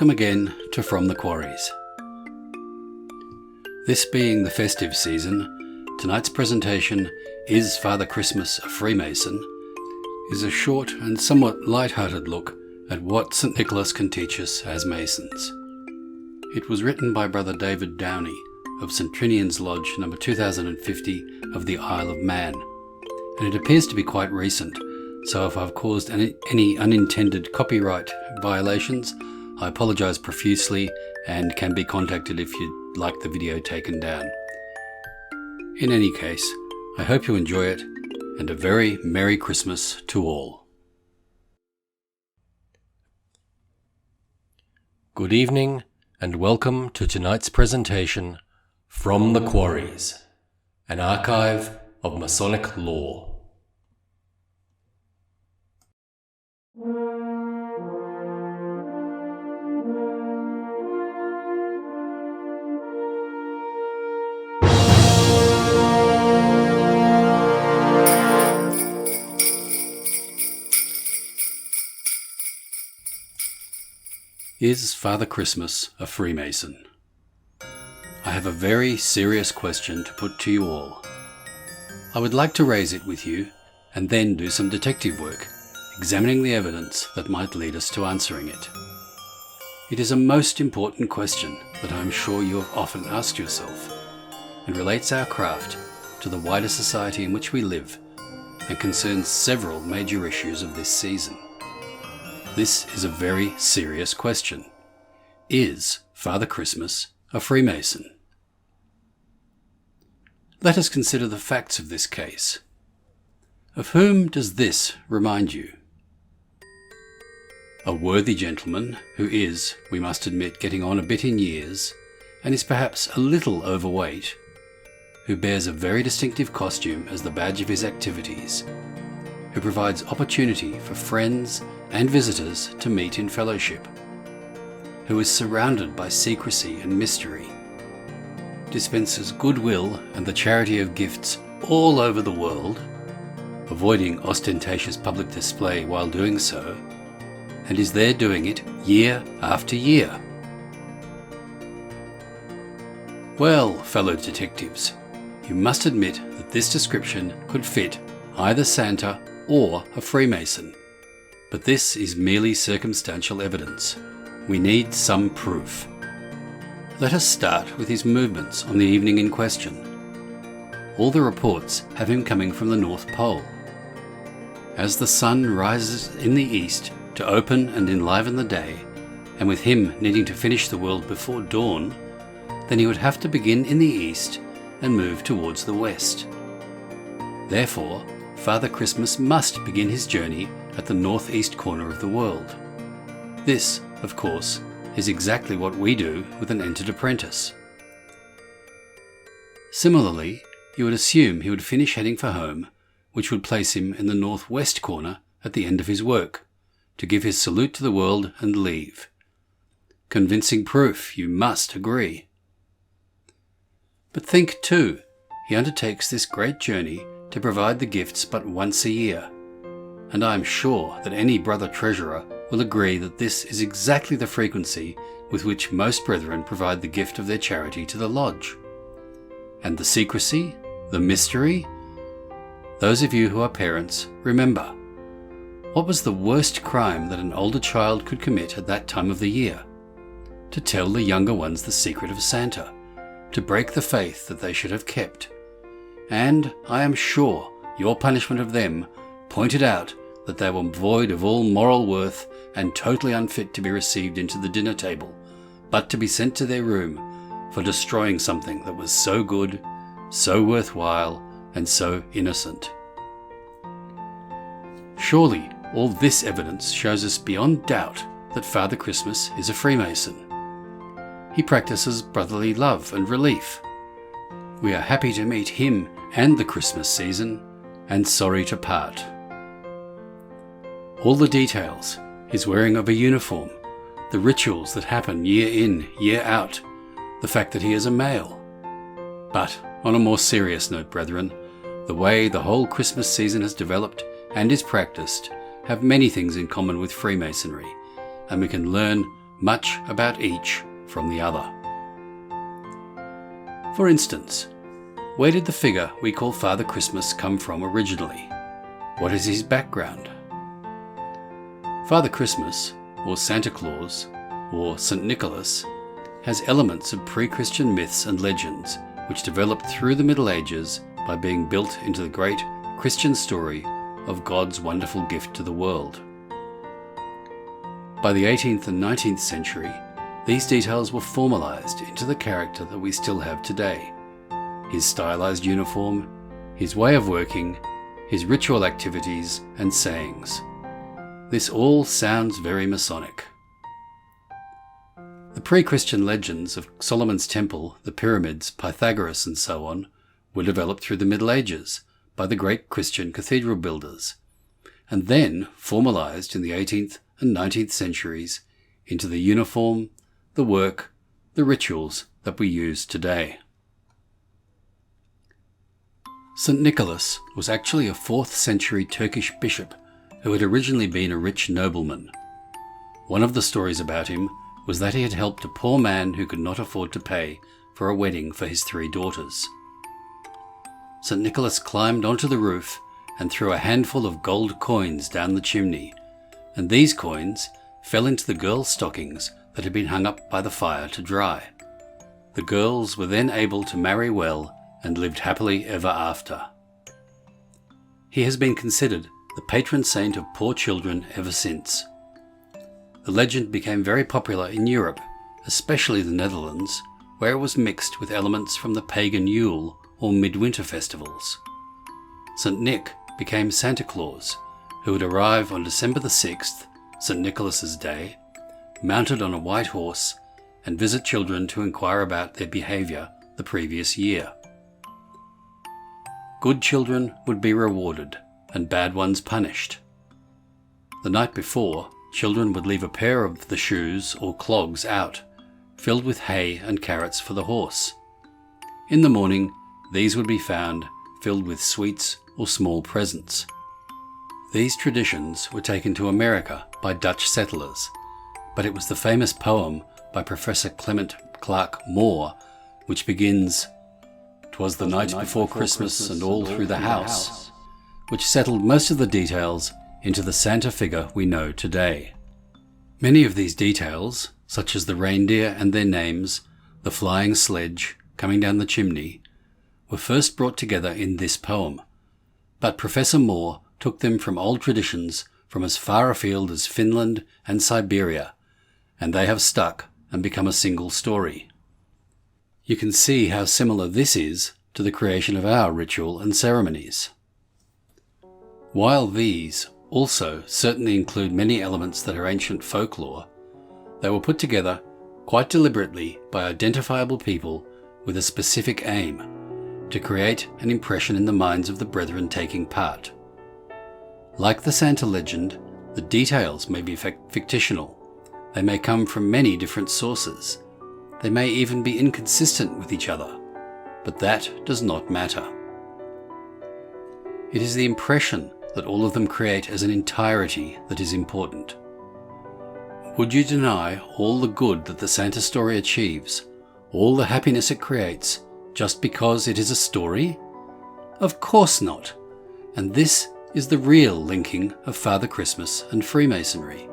Welcome again to From the Quarries. This being the festive season, tonight's presentation, Is Father Christmas a Freemason?, is a short and somewhat light-hearted look at what St. Nicholas can teach us as Masons. It was written by Brother David Downie of St. Trinian's Lodge number 2050 of the Isle of Man, and it appears to be quite recent, so if I've caused any unintended copyright violations, I apologise profusely and can be contacted if you'd like the video taken down. In any case, I hope you enjoy it, and a very Merry Christmas to all. Good evening and welcome to tonight's presentation, From the Quarries, an archive of Masonic lore. Is Father Christmas a Freemason? I have a very serious question to put to you all. I would like to raise it with you and then do some detective work, examining the evidence that might lead us to answering it. It is a most important question that I am sure you have often asked yourself, and relates our craft to the wider society in which we live and concerns several major issues of this season. This is a very serious question. Is Father Christmas a Freemason? Let us consider the facts of this case. Of whom does this remind you? A worthy gentleman who is, we must admit, getting on a bit in years, and is perhaps a little overweight, who bears a very distinctive costume as the badge of his activities, who provides opportunity for friends and visitors to meet in fellowship, who is surrounded by secrecy and mystery, dispenses goodwill and the charity of gifts all over the world, avoiding ostentatious public display while doing so, and is there doing it year after year. Well, fellow detectives, you must admit that this description could fit either Santa or a Freemason. But this is merely circumstantial evidence. We need some proof. Let us start with his movements on the evening in question. All the reports have him coming from the North Pole. As the sun rises in the east to open and enliven the day, and with him needing to finish the world before dawn, then he would have to begin in the east and move towards the west. Therefore, Father Christmas must begin his journey at the northeast corner of the world. This, of course, is exactly what we do with an entered apprentice. Similarly, you would assume he would finish heading for home, which would place him in the northwest corner at the end of his work, to give his salute to the world and leave. Convincing proof, you must agree. But think too, he undertakes this great journey to provide the gifts but once a year, and I am sure that any brother treasurer will agree that this is exactly the frequency with which most brethren provide the gift of their charity to the lodge. And the secrecy, the mystery? Those of you who are parents, remember, what was the worst crime that an older child could commit at that time of the year? To tell the younger ones the secret of Santa, to break the faith that they should have kept. And I am sure your punishment of them pointed out that they were void of all moral worth and totally unfit to be received into the dinner table, but to be sent to their room for destroying something that was so good, so worthwhile, and so innocent. Surely all this evidence shows us beyond doubt that Father Christmas is a Freemason. He practices brotherly love and relief. We are happy to meet him and the Christmas season, and sorry to part. All the details, his wearing of a uniform, the rituals that happen year in, year out, the fact that he is a male. But on a more serious note, brethren, the way the whole Christmas season has developed and is practiced have many things in common with Freemasonry, and we can learn much about each from the other. For instance, where did the figure we call Father Christmas come from originally? What is his background? Father Christmas, or Santa Claus, or St. Nicholas, has elements of pre-Christian myths and legends which developed through the Middle Ages by being built into the great Christian story of God's wonderful gift to the world. By the 18th and 19th century, these details were formalized into the character that we still have today. His stylized uniform, his way of working, his ritual activities and sayings. This all sounds very Masonic. The pre-Christian legends of Solomon's Temple, the pyramids, Pythagoras and so on were developed through the Middle Ages by the great Christian cathedral builders, and then formalized in the 18th and 19th centuries into the uniform, the work, the rituals that we use today. St. Nicholas was actually a 4th century Turkish bishop who had originally been a rich nobleman. One of the stories about him was that he had helped a poor man who could not afford to pay for a wedding for his 3 daughters. St. Nicholas climbed onto the roof and threw a handful of gold coins down the chimney, and these coins fell into the girls' stockings that had been hung up by the fire to dry. The girls were then able to marry well and lived happily ever after. He has been considered the patron saint of poor children ever since. The legend became very popular in Europe, especially the Netherlands, where it was mixed with elements from the pagan Yule or midwinter festivals. St. Nick became Santa Claus, who would arrive on December the 6th, St. Nicholas's Day, mounted on a white horse, and visit children to inquire about their behaviour the previous year. Good children would be rewarded, and bad ones punished. The night before, children would leave a pair of the shoes or clogs out, filled with hay and carrots for the horse. In the morning, these would be found filled with sweets or small presents. These traditions were taken to America by Dutch settlers, but it was the famous poem by Professor Clement Clark Moore which begins, "'Twas the night before Christmas and all through the house," which settled most of the details into the Santa figure we know today. Many of these details, such as the reindeer and their names, the flying sledge coming down the chimney, were first brought together in this poem, but Professor Moore took them from old traditions from as far afield as Finland and Siberia, and they have stuck and become a single story. You can see how similar this is to the creation of our ritual and ceremonies. While these also certainly include many elements that are ancient folklore, they were put together quite deliberately by identifiable people with a specific aim, to create an impression in the minds of the brethren taking part. Like the Santa legend, the details may be fictional. They may come from many different sources. They may even be inconsistent with each other, but that does not matter. It is the impression that all of them create as an entirety that is important. Would you deny all the good that the Santa story achieves, all the happiness it creates, just because it is a story? Of course not. And this is the real linking of Father Christmas and Freemasonry.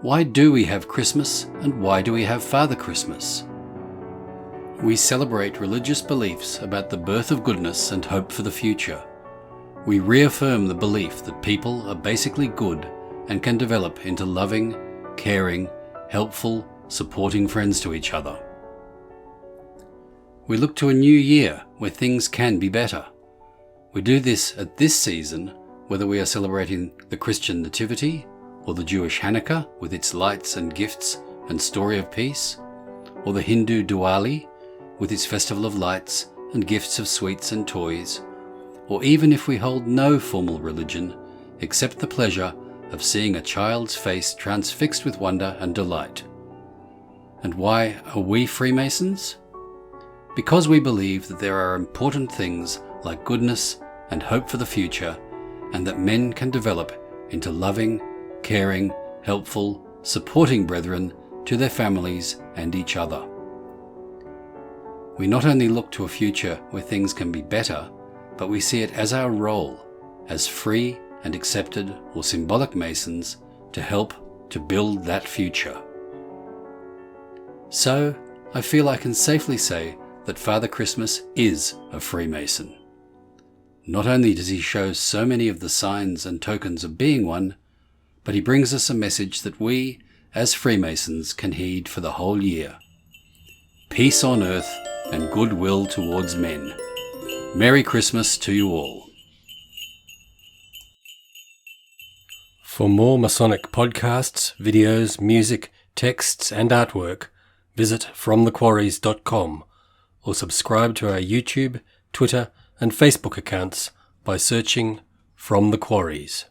Why do we have Christmas, and why do we have Father Christmas? We celebrate religious beliefs about the birth of goodness and hope for the future. We reaffirm the belief that people are basically good and can develop into loving, caring, helpful, supporting friends to each other. We look to a new year where things can be better. We do this at this season, whether we are celebrating the Christian Nativity or the Jewish Hanukkah with its lights and gifts and story of peace, or the Hindu Diwali with its festival of lights and gifts of sweets and toys, or even if we hold no formal religion except the pleasure of seeing a child's face transfixed with wonder and delight. And why are we Freemasons? Because we believe that there are important things like goodness and hope for the future, and that men can develop into loving, caring, helpful, supporting brethren to their families and each other. We not only look to a future where things can be better, but we see it as our role as free and accepted or symbolic Masons to help to build that future. So, I feel I can safely say that Father Christmas is a Freemason. Not only does he show so many of the signs and tokens of being one, but he brings us a message that we, as Freemasons, can heed for the whole year. Peace on earth and goodwill towards men. Merry Christmas to you all. For more Masonic podcasts, videos, music, texts and artwork, visit fromthequarries.com or subscribe to our YouTube, Twitter and Facebook accounts by searching From the Quarries.